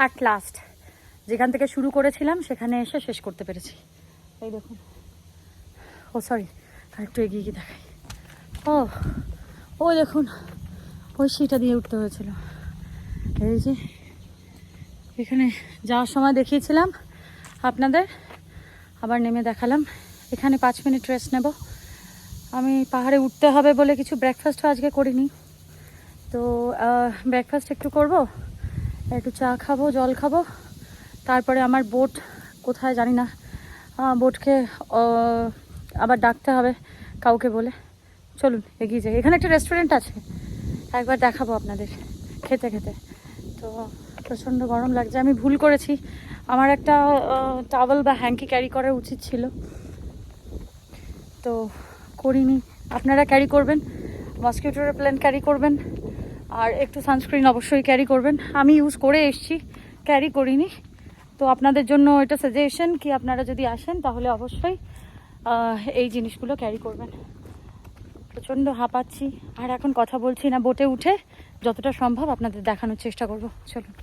At last যেখান থেকে শুরু করেছিলাম সেখানে এসে শেষ করতে পেরেছি। এই দেখুন, ও সরি, আরেকটু এগিয়ে গিয়ে দেখাই। ওই দেখুন, ওই সিঁড়িটা দিয়ে উঠতে হয়েছিল। এই যে এখানে যাওয়ার সময় দেখিয়েছিলাম আপনাদের, আবার নেমে দেখালাম। এখানে 5 মিনিট রেস্ট নেব। আমি পাহাড়ে উঠতে হবে বলে কিছু ব্রেকফাস্টও আজকে করিনি, তো ব্রেকফাস্ট একটু করব, একটু চা খাবো, জল খাবো, তারপরে আমার বোট কোথায় জানি না, বোটকে আবার ডাকতে হবে কাউকে বলে। চলুন এগিয়ে যাই। এখানে একটা রেস্টুরেন্ট আছে, একবার দেখাবো আপনাদের খেতে খেতে। তো প্রচণ্ড গরম লাগছে, আমি ভুল করেছি, আমার একটা টাওয়েল বা হ্যাঙ্কি ক্যারি করা উচিত ছিল, তো করিনি। আপনারা ক্যারি করবেন, মসকিউটো রিপেলেন্ট ক্যারি করবেন, আর একটু সানস্ক্রিন অবশ্যই ক্যারি করবেন। আমি ইউজ করে এসেছি, ক্যারি করিনি, তো আপনাদের জন্য এটা সাজেশন কি আপনারা যদি আসেন তাহলে অবশ্যই এই জিনিসগুলো ক্যারি করবেন। প্রচণ্ড হাঁপাচ্ছি, আর এখন কথা বলছি না, বোটে উঠে যতটা সম্ভব আপনাদের দেখানোর চেষ্টা করব। চলুন।